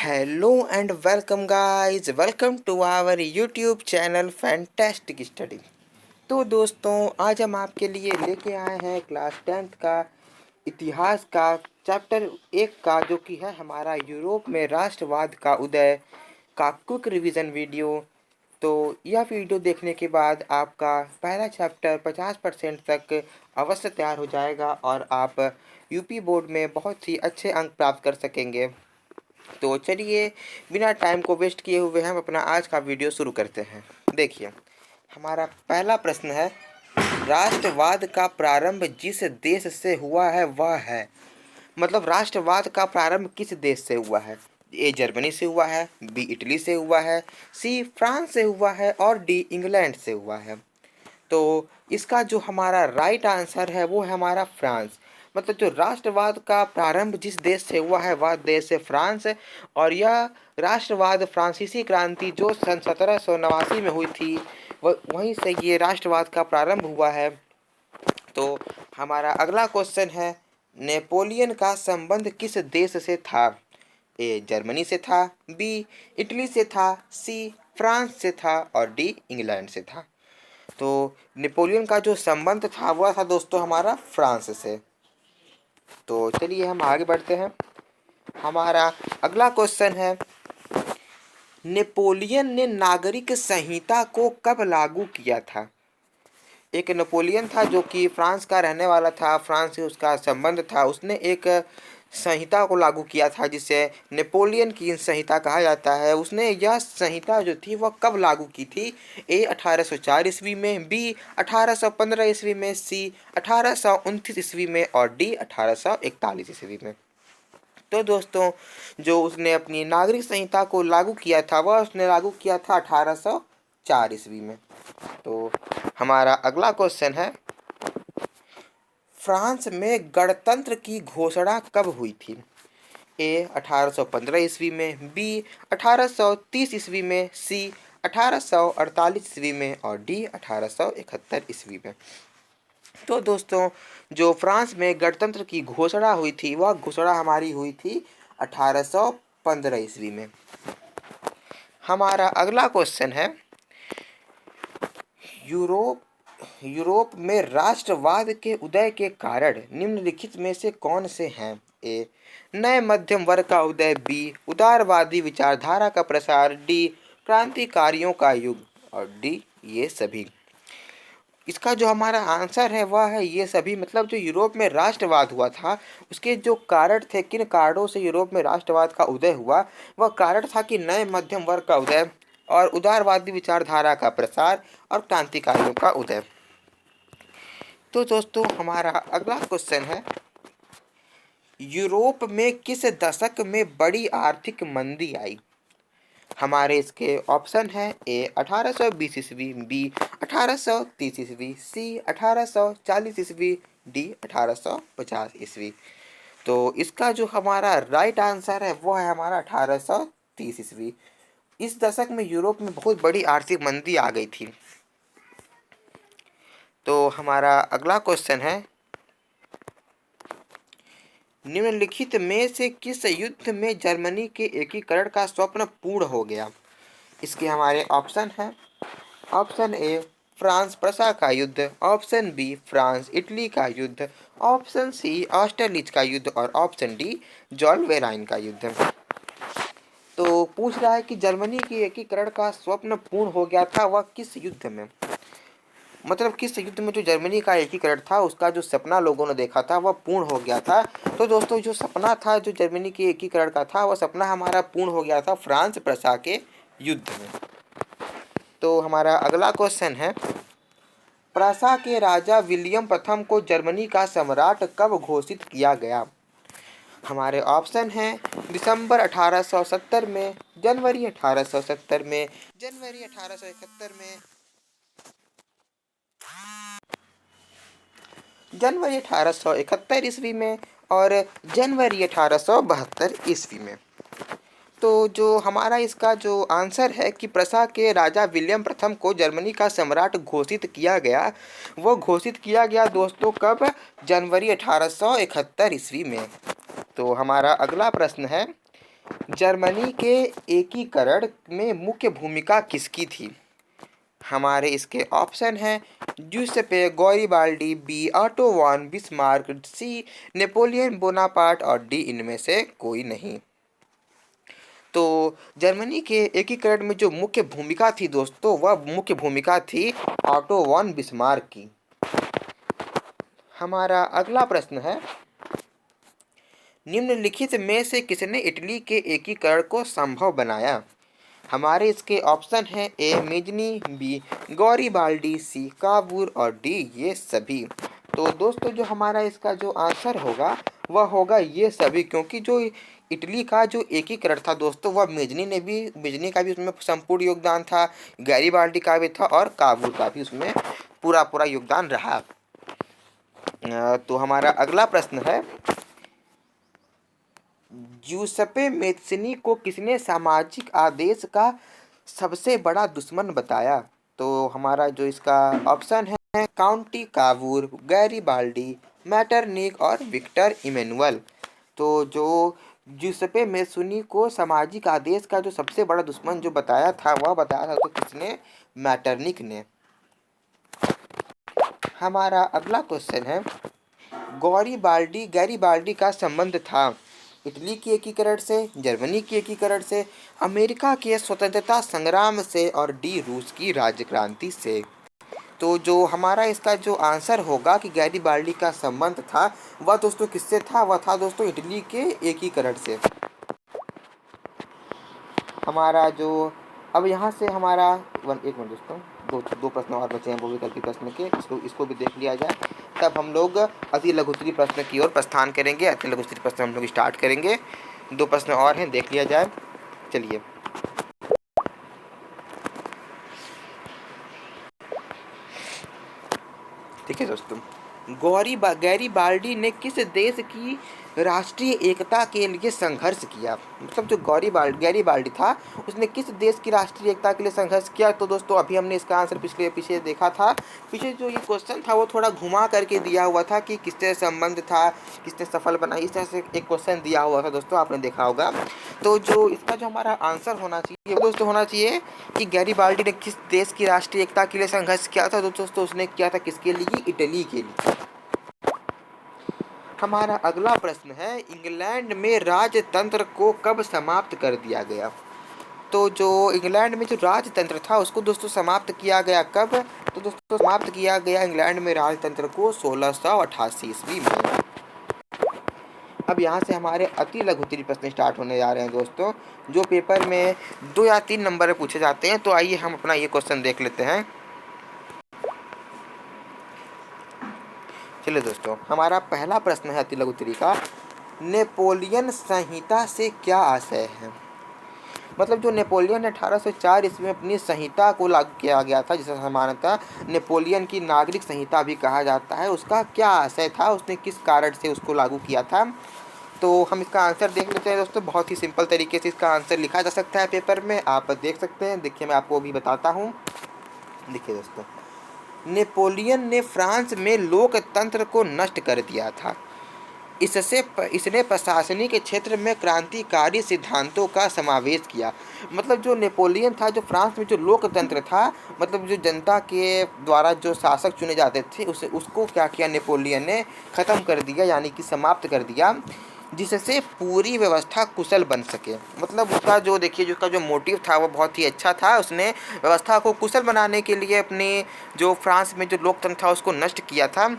Hello and welcome guys, welcome to our YouTube channel fantastic study. तो दोस्तों, आज हम आपके लिए लेके आए हैं क्लास 10th का इतिहास का चैप्टर 1 का, जो कि है हमारा यूरोप में राष्ट्रवाद का उदय का क्विक रिवीजन वीडियो। तो यह वीडियो देखने के बाद आपका पहला चैप्टर 50% तक अवश्य तैयार हो जाएगा और आप यूपी बोर्ड में बहुत ही अच्छे अंक प्राप्त कर सकेंगे। तो चलिए, बिना टाइम को वेस्ट किए हुए हम अपना आज का वीडियो शुरू करते हैं। देखिए, हमारा पहला प्रश्न है, राष्ट्रवाद का प्रारंभ जिस देश से हुआ है वह है। मतलब राष्ट्रवाद का प्रारंभ किस देश से हुआ है? ए जर्मनी से हुआ है, बी इटली से हुआ है, सी फ्रांस से हुआ है और डी इंग्लैंड से हुआ है। तो इसका जो हमारा राइट आंसर है वो है हमारा फ्रांस। मतलब जो राष्ट्रवाद का प्रारंभ जिस देश से हुआ है वह देश है फ्रांस है। और यह राष्ट्रवाद फ्रांसीसी क्रांति जो सन 1789 में हुई थी, वहीं से ये राष्ट्रवाद का प्रारंभ हुआ है। तो हमारा अगला क्वेश्चन है, नेपोलियन का संबंध किस देश से था? ए जर्मनी से था, बी इटली से था, सी फ्रांस से था और डी इंग्लैंड से था। तो नेपोलियन का जो संबंध था वह था दोस्तों हमारा फ्रांस से। तो चलिए हम आगे बढ़ते हैं। हमारा अगला क्वेश्चन है, नेपोलियन ने नागरिक संहिता को कब लागू किया था? एक नेपोलियन था जो कि फ्रांस का रहने वाला था, फ्रांस से उसका संबंध था। उसने एक संहिता को लागू किया था जिसे नेपोलियन की संहिता कहा जाता है। उसने यह संहिता जो थी वह कब लागू की थी? ए 1804 ईस्वी में, बी 1815 ईस्वी में, सी 1829 ईस्वी में और डी 1841 ईस्वी में। तो दोस्तों, जो उसने अपनी नागरिक संहिता को लागू किया था वह उसने लागू किया था 1804 ईस्वी में। तो हमारा अगला क्वेश्चन है, फ्रांस में गणतंत्र की घोषणा कब हुई थी? ए 1815 ईस्वी में, बी 1830 ईस्वी में, सी 1848 ईस्वी में और डी 1871 ईस्वी में। तो दोस्तों, जो फ्रांस में गणतंत्र की घोषणा हुई थी वह घोषणा हमारी हुई थी 1815 ईस्वी में। हमारा अगला क्वेश्चन है, यूरोप यूरोप में राष्ट्रवाद के उदय के कारण निम्नलिखित में से कौन से हैं? ए नए मध्यम वर्ग का उदय, बी उदारवादी विचारधारा का प्रसार, डी क्रांतिकारियों का युग और डी ये सभी। इसका जो हमारा आंसर है वह है ये सभी। मतलब जो यूरोप में राष्ट्रवाद हुआ था उसके जो कारण थे, किन कारणों से यूरोप में राष्ट्रवाद का उदय हुआ, वह कारण था कि नए मध्यम वर्ग का उदय और उदारवादी विचारधारा का प्रसार और क्रांतिकारियों का उदय। तो दोस्तों, हमारा अगला क्वेश्चन है, यूरोप में किस दशक में बड़ी आर्थिक मंदी आई? हमारे इसके ऑप्शन है, ए 1820 ईस्वी, बी 1830 ईस्वी, सी 1840 ईस्वी, डी 1850 ईस्वी। तो इसका जो हमारा राइट आंसर है वो है हमारा 1830 ईस्वी। इस दशक में यूरोप में बहुत बड़ी आर्थिक मंदी आ गई थी। तो हमारा अगला क्वेश्चन है, निम्नलिखित में से किस युद्ध में जर्मनी के एकीकरण का स्वप्न पूर्ण हो गया? इसके हमारे ऑप्शन हैं। ऑप्शन ए फ्रांस प्रसा का युद्ध, ऑप्शन बी फ्रांस इटली का युद्ध, ऑप्शन सी ऑस्टरलिच का युद्ध और ऑप्शन डी जॉल वेराइन का युद्ध। तो पूछ रहा है कि जर्मनी के एकीकरण का स्वप्न पूर्ण हो गया था वह किस युद्ध में? मतलब किस युद्ध में जो जर्मनी का एकीकरण था उसका जो सपना लोगों ने देखा था वह पूर्ण हो गया था। तो दोस्तों, जो सपना था जो जर्मनी के एकीकरण का था वह सपना हमारा पूर्ण हो गया था फ्रांस प्रसा के युद्ध में। तो हमारा अगला क्वेश्चन है, प्रसा के राजा विलियम प्रथम को जर्मनी का सम्राट कब घोषित किया गया? हमारे ऑप्शन हैं, दिसंबर 1870 में, जनवरी 1870 में, जनवरी 1871 में, जनवरी 1871 ईस्वी में और जनवरी 1872 ईस्वी में। तो जो हमारा इसका जो आंसर है कि प्रसा के राजा विलियम प्रथम को जर्मनी का सम्राट घोषित किया गया, वो घोषित किया गया दोस्तों कब? जनवरी 1871 ईस्वी में। तो हमारा अगला प्रश्न है, जर्मनी के एकीकरण में मुख्य भूमिका किसकी थी? हमारे इसके ऑप्शन हैं Giuseppe Garibaldi, B Otto von Bismarck, C Napoleon Bonaparte और डी इनमें से कोई नहीं। तो जर्मनी के एकीकरण में जो मुख्य भूमिका थी दोस्तों, वह मुख्य भूमिका थी ऑटो वॉन बिस्मार्क की। हमारा अगला प्रश्न है, निम्नलिखित में से किसने इटली के एकीकरण को संभव बनाया? हमारे इसके ऑप्शन हैं ए मेजनी, बी गॉरिबाल्डी, सी काबूर और डी ये सभी। तो दोस्तों जो हमारा इसका जो आंसर होगा वह होगा ये सभी, क्योंकि जो इटली का जो एकीकरण था दोस्तों, वह मेजनी का भी उसमें संपूर्ण योगदान था, गैरिबाल्डी का भी था और काबूल का भी उसमें पूरा पूरा योगदान रहा। तो हमारा अगला प्रश्न है, जूसपे मेत्सिनी को किसने सामाजिक आदेश का सबसे बड़ा दुश्मन बताया? तो हमारा जो इसका ऑप्शन है काउंटी कावूर, गैरिबाल्डी, मैटरनिक और विक्टर इमैनुअल। तो जो जूसपे मेत्सिनी को सामाजिक आदेश का जो सबसे बड़ा दुश्मन जो बताया था, वह बताया था तो किसने? मैटरनिक ने। हमारा अगला क्वेश्चन है, गैरिबाल्डी का संबंध था इटली के एकीकरण से, जर्मनी के एकीकरण से, अमेरिका के स्वतंत्रता संग्राम से और डी रूस की राज्य क्रांति से। तो जो हमारा इसका जो आंसर होगा कि गैरिबाल्डी का संबंध था, वह दोस्तों किससे था? वह था दोस्तों इटली के एकीकरण से। हमारा जो अब यहाँ से हमारा एक मिनट दोस्तों, दो प्रश्न और बचे हैं वो विकल्पी प्रश्न के, इसको भी देख लिया जाए, तब हम लोग अति लघुत्तरी प्रश्न की ओर प्रस्थान करेंगे। अति लघुत्तरी प्रश्न हम लोग स्टार्ट करेंगे। 2 प्रश्न और हैं, देख लिया जाए। चलिए, ठीक है दोस्तों, गैरिबाल्डी ने किस देश की राष्ट्रीय एकता के लिए संघर्ष किया? मतलब जो गैरिबाल्डी था, उसने किस देश की राष्ट्रीय एकता के लिए संघर्ष किया? तो दोस्तों अभी हमने इसका आंसर पीछे देखा था। पीछे जो ये क्वेश्चन था वो थोड़ा घुमा करके दिया हुआ था कि किससे संबंध था, किसने सफल बनाई, इस तरह से एक क्वेश्चन दिया हुआ था दोस्तों, आपने देखा होगा। तो जो इसका जो हमारा आंसर होना चाहिए वो दोस्तों होना चाहिए कि गैरिबाल्डी ने किस देश की राष्ट्रीय एकता के लिए संघर्ष किया था? तो दोस्तों उसने किया था किसके लिए? इटली के लिए। हमारा अगला प्रश्न है, इंग्लैंड में राजतंत्र को कब समाप्त कर दिया गया? तो जो इंग्लैंड में जो राजतंत्र था उसको दोस्तों समाप्त किया गया कब? तो दोस्तों समाप्त किया गया इंग्लैंड में राजतंत्र को 1688 ईस्वी में। अब यहाँ से हमारे अति लघुत्तरी प्रश्न स्टार्ट होने जा रहे हैं दोस्तों, जो पेपर में 2 या 3 नंबर में पूछे जाते हैं। तो आइए हम अपना ये क्वेश्चन देख लेते हैं। चलिए दोस्तों, हमारा पहला प्रश्न है अति लघुत्तरी का, नेपोलियन संहिता से क्या आशय है? मतलब जो नेपोलियन ने 1804 ईस्वी में अपनी संहिता को लागू किया गया था, जिसे सामान्यतः नेपोलियन की नागरिक संहिता भी कहा जाता है, उसका क्या आशय था, उसने किस कारण से उसको लागू किया था? तो हम इसका आंसर देख लेते हैं दोस्तों। बहुत ही सिंपल तरीके से इसका आंसर लिखा जा सकता है पेपर में, आप देख सकते हैं। देखिए मैं आपको अभी बताता हूँ। देखिए दोस्तों, नेपोलियन ने फ्रांस में लोकतंत्र को नष्ट कर दिया था। इसने प्रशासनिक क्षेत्र में क्रांतिकारी सिद्धांतों का समावेश किया। मतलब जो नेपोलियन था, जो फ्रांस में जो लोकतंत्र था, मतलब जो जनता के द्वारा जो शासक चुने जाते थे, उसको क्या किया नेपोलियन ने? ख़त्म कर दिया, यानी कि समाप्त कर दिया, जिससे पूरी व्यवस्था कुशल बन सके। मतलब उसका जो देखिए, उसका जो मोटिव था वो बहुत ही अच्छा था। उसने व्यवस्था को कुशल बनाने के लिए अपने जो फ्रांस में जो लोकतंत्र था उसको नष्ट किया था।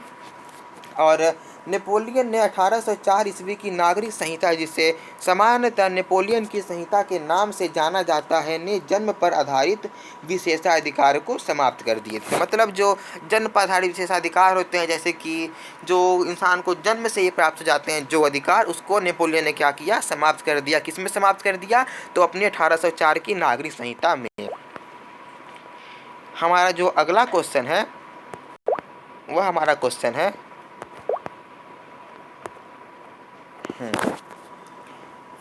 और नेपोलियन ने 1804 ईस्वी की नागरिक संहिता, जिसे सामान्यतः नेपोलियन की संहिता के नाम से जाना जाता है, ने जन्म पर आधारित विशेषाधिकार को समाप्त कर दिए थे। मतलब जो जन्म पर आधारित विशेषाधिकार होते हैं, जैसे कि जो इंसान को जन्म से ही प्राप्त हो जाते हैं जो अधिकार, उसको नेपोलियन ने क्या किया? समाप्त कर दिया। किस में समाप्त कर दिया? तो अपनी 1804 की नागरिक संहिता में। हमारा जो अगला क्वेश्चन है वह हमारा क्वेश्चन है,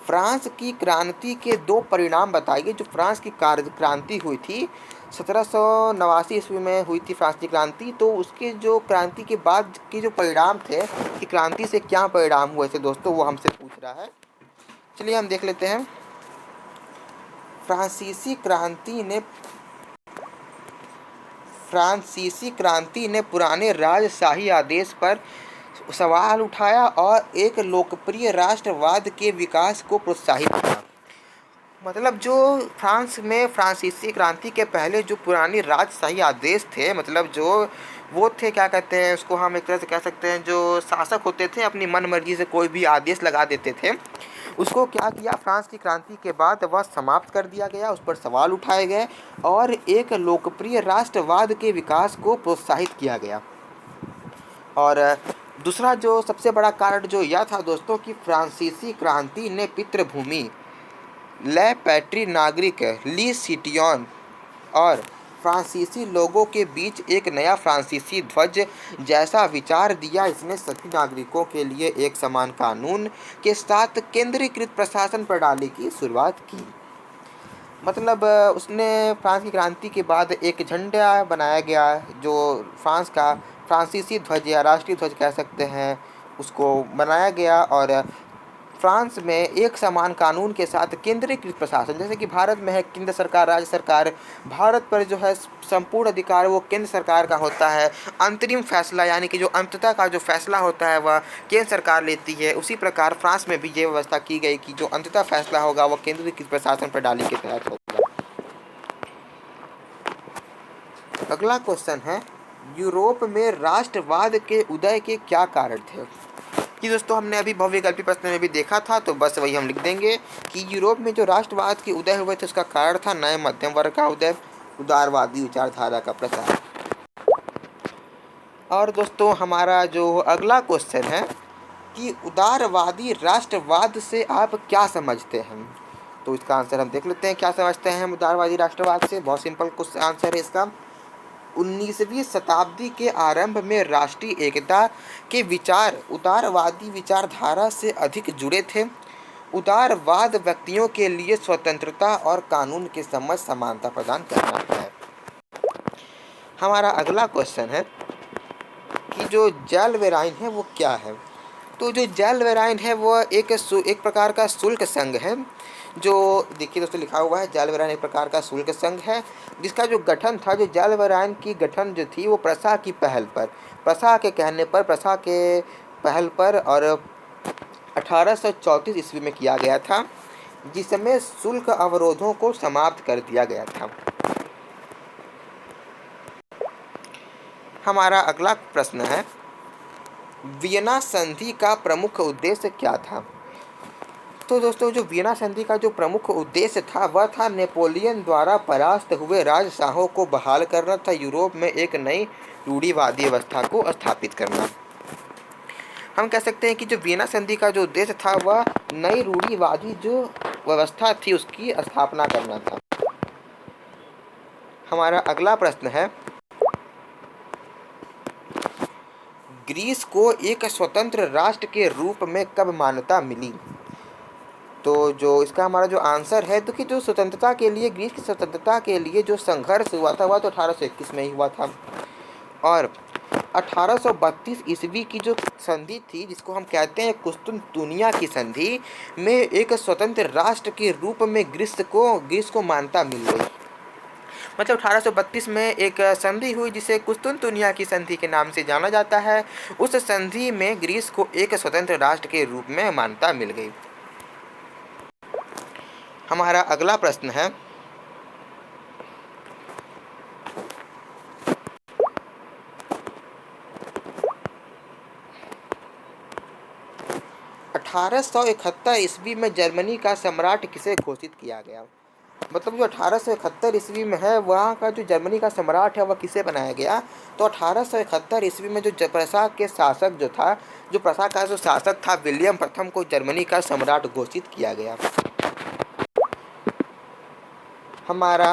फ्रांस की क्रांति के 2 परिणाम बताइए। जो फ्रांस की क्रांति हुई थी 1789 ईस्वी में हुई थी फ्रांस की क्रांति, तो उसके जो क्रांति के बाद के जो परिणाम थे कि क्रांति से क्या परिणाम हुए थे दोस्तों, वो हमसे पूछ रहा है। चलिए हम देख लेते हैं। फ्रांसीसी क्रांति ने फ्रांसीसी क्रांति ने पुराने राजशाही आदेश पर सवाल उठाया और एक लोकप्रिय राष्ट्रवाद के विकास को प्रोत्साहित किया। मतलब जो फ्रांस में फ्रांसीसी क्रांति के पहले जो पुरानी राजशाही आदेश थे, मतलब जो वो थे, क्या कहते हैं उसको, हम एक तरह से कह सकते हैं जो शासक होते थे अपनी मन मर्जी से कोई भी आदेश लगा देते थे, उसको क्या किया फ्रांस की क्रांति के बाद वह समाप्त कर दिया गया, उस पर सवाल उठाए गए और एक लोकप्रिय राष्ट्रवाद के विकास को प्रोत्साहित किया गया। और दूसरा जो सबसे बड़ा कारण जो यह था दोस्तों कि फ्रांसीसी क्रांति ने पितृभूमि ले पैट्री नागरिक ली सिटियन और फ्रांसीसी लोगों के बीच एक नया फ्रांसीसी ध्वज जैसा विचार दिया। इसने सभी नागरिकों के लिए एक समान कानून के साथ केंद्रीकृत प्रशासन प्रणाली की शुरुआत की। मतलब उसने फ्रांस की क्रांति के बाद एक झंडा बनाया गया जो फ्रांस का फ्रांसीसी ध्वज या राष्ट्रीय ध्वज कह सकते हैं, उसको बनाया गया। और फ्रांस में एक समान कानून के साथ केंद्रीकृत प्रशासन, जैसे कि भारत में है केंद्र सरकार राज्य सरकार, भारत पर जो है संपूर्ण अधिकार वो केंद्र सरकार का होता है। अंतरिम फैसला यानी कि जो अंततः का जो फैसला होता है वह केंद्र सरकार लेती है। उसी प्रकार फ्रांस में भी ये व्यवस्था की गई कि जो अंततः फैसला होगा वह केंद्रीकृत प्रशासन प्रणाली के तहत होगा। अगला क्वेश्चन है, यूरोप में राष्ट्रवाद के उदय के क्या कारण थे? कि दोस्तों हमने अभी बहुविकल्पी प्रश्न में भी देखा था, तो बस वही हम लिख देंगे कि यूरोप में जो राष्ट्रवाद के उदय हुए थे उसका कारण था नए मध्यम वर्ग का उदय, उदारवादी विचारधारा का प्रसार। और दोस्तों हमारा जो अगला क्वेश्चन है कि उदारवादी राष्ट्रवाद से आप क्या समझते हैं? तो इसका आंसर हम देख लेते हैं, क्या समझते हैं हम उदारवादी राष्ट्रवाद से। बहुत सिंपल आंसर है इसका। 19वीं शताब्दी के आरंभ में राष्ट्रीय एकता के विचार उदारवादी विचारधारा से अधिक जुड़े थे। उदारवाद व्यक्तियों के लिए स्वतंत्रता और कानून के समझ समानता प्रदान करता है। हमारा अगला क्वेश्चन है कि जो जैल वेराइन है वो क्या है? तो जो जैल वेराइन है वह एक प्रकार का शुल्क संघ है। जो देखिए दोस्तों लिखा हुआ है, जैल वेराइन एक प्रकार का शुल्क संघ है जिसका जो गठन था, जो जैल वेराइन की गठन जो थी वो प्रसा की पहल पर, प्रसा के कहने पर, प्रसा के पहल पर और 1834 ईस्वी में किया गया था, जिसमें शुल्क अवरोधों को समाप्त कर दिया गया था। हमारा अगला प्रश्न है, वियना संधि का प्रमुख उद्देश्य क्या था? तो दोस्तों जो वियना संधि का जो प्रमुख उद्देश्य था वह था नेपोलियन द्वारा परास्त हुए राजशाहों को बहाल करना था, यूरोप में एक नई रूढ़िवादी व्यवस्था को स्थापित करना। हम कह सकते हैं कि जो वियना संधि का जो उद्देश्य था वह नई रूढ़िवादी जो व्यवस्था थी उसकी स्थापना करना था। हमारा अगला प्रश्न है, ग्रीस को एक स्वतंत्र राष्ट्र के रूप में कब मान्यता मिली? तो जो इसका हमारा जो आंसर है, तो कि जो स्वतंत्रता के लिए, ग्रीस की स्वतंत्रता के लिए जो संघर्ष हुआ था वह तो 1821 में ही हुआ था। और 1832 ईस्वी की जो संधि थी जिसको हम कहते हैं कुस्तुनतुनिया की संधि में एक स्वतंत्र राष्ट्र के रूप में ग्रीस को मान्यता मिल गई। मतलब 1832 में एक संधि हुई जिसे कुस्तुनतुनिया की संधि के नाम से जाना जाता है। उस संधि में ग्रीस को एक स्वतंत्र राष्ट्र के रूप में मान्यता मिल गई। हमारा अगला प्रश्न है, (1871) ईस्वी में जर्मनी का सम्राट किसे घोषित किया गया? मतलब जो 1871 ईस्वी में है वहाँ का जो जर्मनी का सम्राट है वह किसे बनाया गया? तो 1871 ईस्वी में जो प्रसा के शासक जो था, जो प्रसा का जो शासक था विलियम प्रथम को जर्मनी का सम्राट घोषित किया गया। हमारा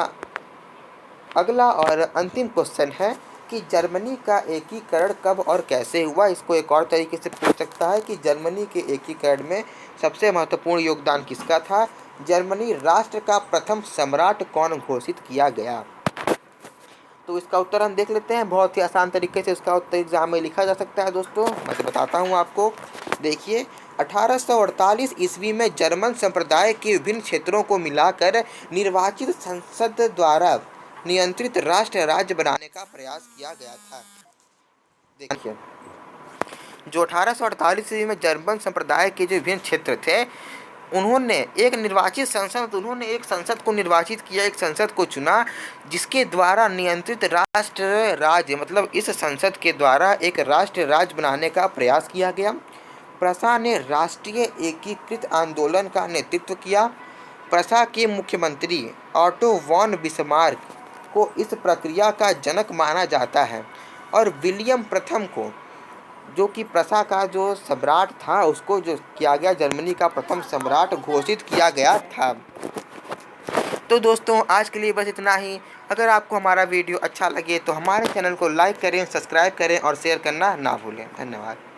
अगला और अंतिम क्वेश्चन है कि जर्मनी का एकीकरण कब और कैसे हुआ? इसको एक और तरीके से पूछ सकता है कि जर्मनी के एकीकरण में सबसे महत्वपूर्ण योगदान किसका था? जर्मनी राष्ट्र का प्रथम सम्राट कौन घोषित किया गया? तो इसका उत्तर हम देख लेते हैं। बहुत ही आसान तरीके से इसका उत्तर एग्जाम में लिखा जा सकता है दोस्तों, मैं तो बताता हूँ आपको। देखिए, 1848 ईस्वी में जर्मन संप्रदाय के विभिन्न क्षेत्रों को मिलाकर निर्वाचित संसद द्वारा नियंत्रित राष्ट्र राज्य बनाने का प्रयास किया गया था। देखिए, जो 1848 ईस्वी में जर्मन संप्रदाय के जो विभिन्न क्षेत्र थे, उन्होंने एक संसद को निर्वाचित किया, एक संसद को चुना, जिसके द्वारा नियंत्रित राष्ट्र राज्य, मतलब इस संसद के द्वारा एक राष्ट्र राज्य बनाने का प्रयास किया गया। प्रसा ने राष्ट्रीय एकीकृत आंदोलन का नेतृत्व किया। प्रसा के मुख्यमंत्री ऑटो वॉन बिस्मार्क को इस प्रक्रिया का जनक माना जाता है और विलियम प्रथम को, जो कि प्रसा का जो सम्राट था, उसको जो किया गया जर्मनी का प्रथम सम्राट घोषित किया गया था। तो दोस्तों, आज के लिए बस इतना ही। अगर आपको हमारा वीडियो अच्छा लगे तो हमारे चैनल को लाइक करें, सब्सक्राइब करें और शेयर करना ना भूलें। धन्यवाद।